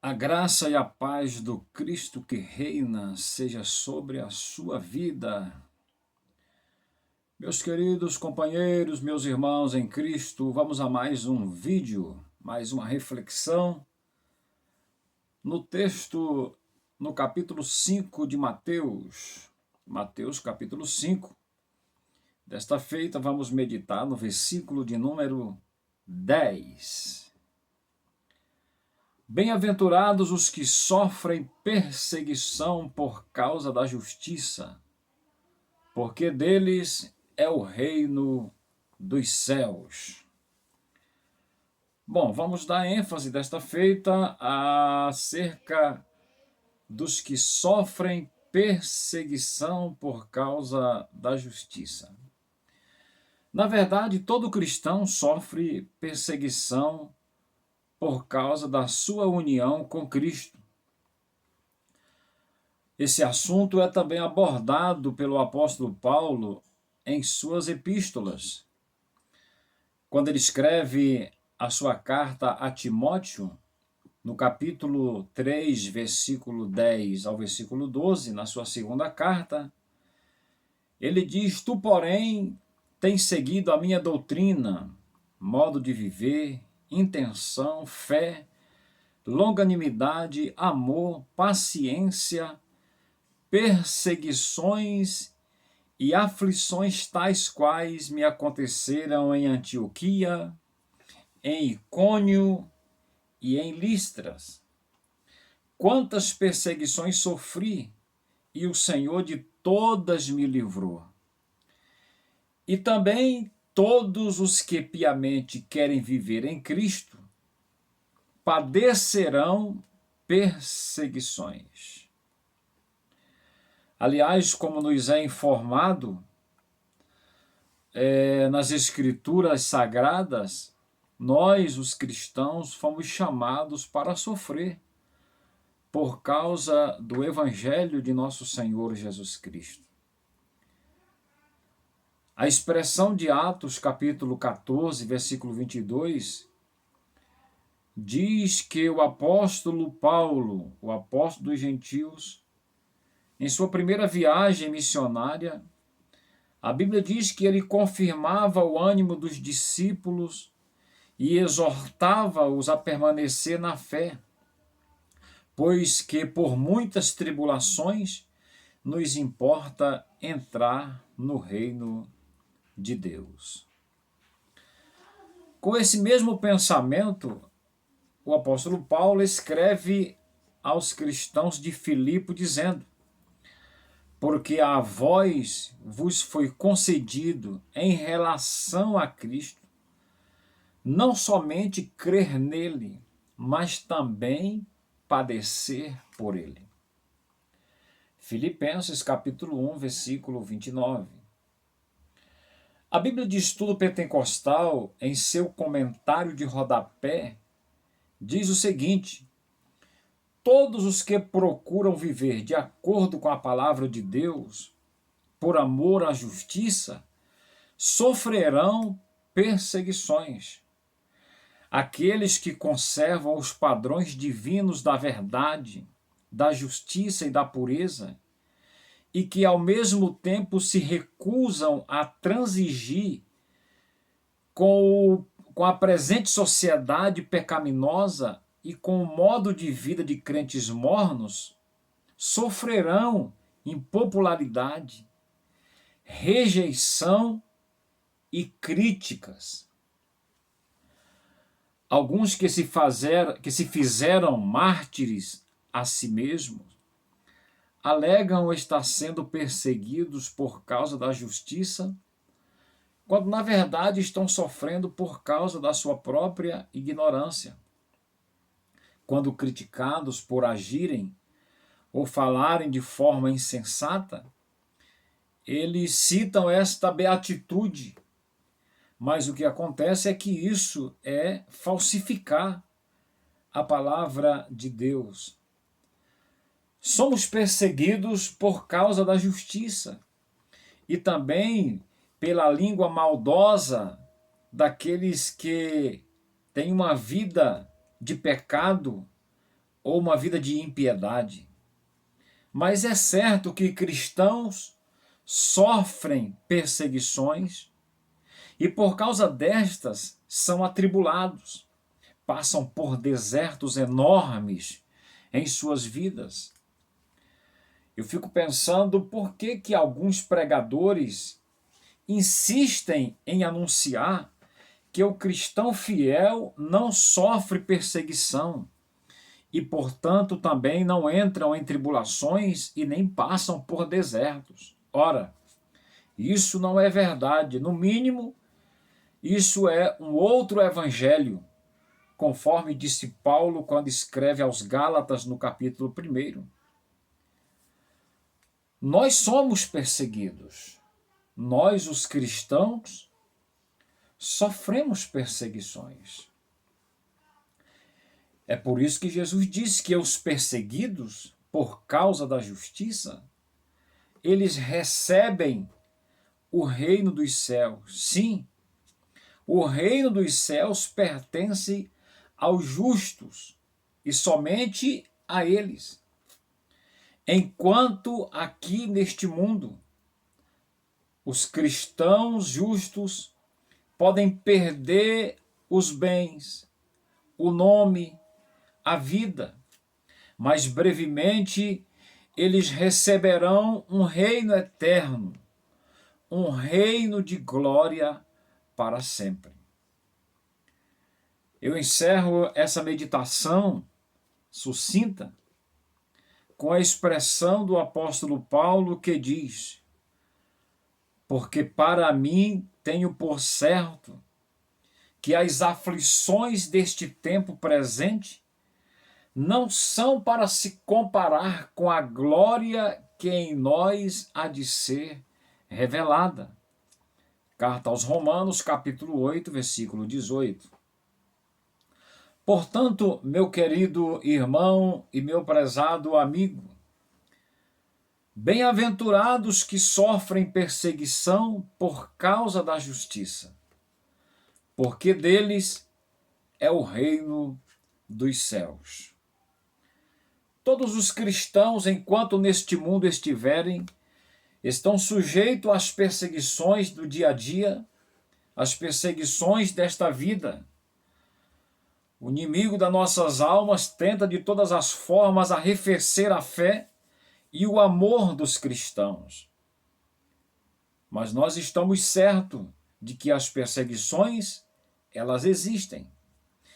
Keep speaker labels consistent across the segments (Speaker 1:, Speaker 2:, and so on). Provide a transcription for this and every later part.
Speaker 1: A graça e a paz do Cristo que reina seja sobre a sua vida. Meus queridos companheiros, meus irmãos em Cristo, vamos a mais um vídeo, mais uma reflexão no texto, no capítulo 5 de Mateus. Mateus capítulo 5. Desta feita vamos meditar no versículo de número 10. Bem-aventurados os que sofrem perseguição por causa da justiça, porque deles é o reino dos céus. Bom, vamos dar ênfase desta feita acerca dos que sofrem perseguição por causa da justiça. Na verdade, todo cristão sofre perseguição por causa da sua união com Cristo. Esse assunto é também abordado pelo apóstolo Paulo em suas epístolas. Quando ele escreve a sua carta a Timóteo, no capítulo 3, versículo 10 ao versículo 12, na sua segunda carta, ele diz: Tu, porém, tens seguido a minha doutrina, modo de viver, intenção, fé, longanimidade, amor, paciência, perseguições e aflições tais quais me aconteceram em Antioquia, em Icônio e em Listras. Quantas perseguições sofri, e o Senhor de todas me livrou. E também todos os que piamente querem viver em Cristo padecerão perseguições. Aliás, como nos é informado nas Escrituras Sagradas, nós, os cristãos, fomos chamados para sofrer por causa do Evangelho de nosso Senhor Jesus Cristo. A expressão de Atos, capítulo 14, versículo 22, diz que o apóstolo Paulo, o apóstolo dos gentios, em sua primeira viagem missionária, a Bíblia diz que ele confirmava o ânimo dos discípulos e exortava-os a permanecer na fé, pois que por muitas tribulações nos importa entrar no reino de Deus. Com esse mesmo pensamento, o apóstolo Paulo escreve aos cristãos de Filipe dizendo: porque a vós vos foi concedido em relação a Cristo, não somente crer nele, mas também padecer por ele. Filipenses capítulo 1, versículo 29. A Bíblia de Estudo Pentecostal, em seu comentário de rodapé, diz o seguinte: todos os que procuram viver de acordo com a palavra de Deus, por amor à justiça, sofrerão perseguições. Aqueles que conservam os padrões divinos da verdade, da justiça e da pureza, e que ao mesmo tempo se recusam a transigir com a presente sociedade pecaminosa e com o modo de vida de crentes mornos, sofrerão impopularidade, rejeição e críticas. Alguns que se fizeram mártires a si mesmos alegam estar sendo perseguidos por causa da justiça, quando na verdade estão sofrendo por causa da sua própria ignorância. Quando criticados por agirem ou falarem de forma insensata, eles citam esta beatitude, mas o que acontece é que isso é falsificar a palavra de Deus. Somos perseguidos por causa da justiça e também pela língua maldosa daqueles que têm uma vida de pecado ou uma vida de impiedade. Mas é certo que cristãos sofrem perseguições e por causa destas são atribulados, passam por desertos enormes em suas vidas. Eu fico pensando por que alguns pregadores insistem em anunciar que o cristão fiel não sofre perseguição e, portanto, também não entram em tribulações e nem passam por desertos. Ora, isso não é verdade. No mínimo, isso é um outro evangelho, conforme disse Paulo quando escreve aos Gálatas no capítulo 1. Nós somos perseguidos. Nós, os cristãos, sofremos perseguições. É por isso que Jesus disse que os perseguidos, por causa da justiça, eles recebem o reino dos céus. Sim, o reino dos céus pertence aos justos e somente a eles. Enquanto aqui neste mundo, os cristãos justos podem perder os bens, o nome, a vida, mas brevemente eles receberão um reino eterno, um reino de glória para sempre. Eu encerro essa meditação sucinta com a expressão do apóstolo Paulo que diz: porque para mim tenho por certo que as aflições deste tempo presente não são para se comparar com a glória que em nós há de ser revelada. Carta aos Romanos, capítulo 8, versículo 18. Portanto, meu querido irmão e meu prezado amigo, bem-aventurados que sofrem perseguição por causa da justiça, porque deles é o reino dos céus. Todos os cristãos, enquanto neste mundo estiverem, estão sujeitos às perseguições do dia a dia, às perseguições desta vida. O inimigo das nossas almas tenta de todas as formas arrefecer a fé e o amor dos cristãos. Mas nós estamos certos de que as perseguições, elas existem.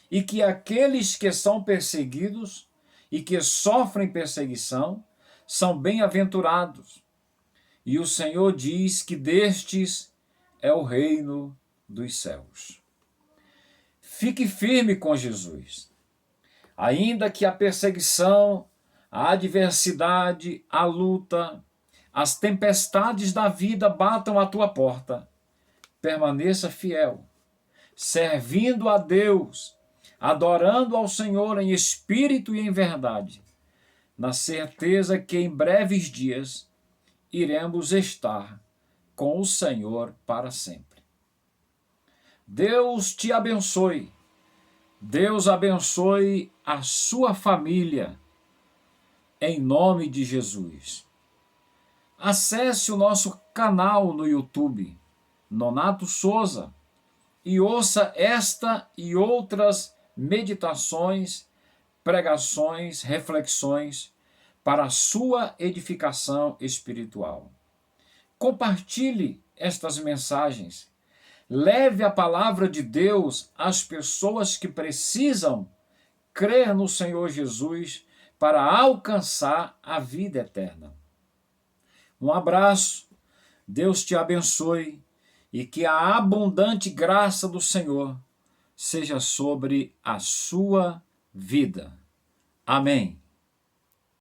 Speaker 1: E que aqueles que são perseguidos e que sofrem perseguição são bem-aventurados. E o Senhor diz que destes é o reino dos céus. Fique firme com Jesus. Ainda que a perseguição, a adversidade, a luta, as tempestades da vida batam à tua porta, permaneça fiel, servindo a Deus, adorando ao Senhor em espírito e em verdade, na certeza que em breves dias iremos estar com o Senhor para sempre. Deus te abençoe. Deus abençoe a sua família, em nome de Jesus. Acesse o nosso canal no YouTube, Nonato Souza, e ouça esta e outras meditações, pregações, reflexões para a sua edificação espiritual. Compartilhe estas mensagens. Leve a palavra de Deus às pessoas que precisam crer no Senhor Jesus para alcançar a vida eterna. Um abraço, Deus te abençoe e que a abundante graça do Senhor seja sobre a sua vida. Amém.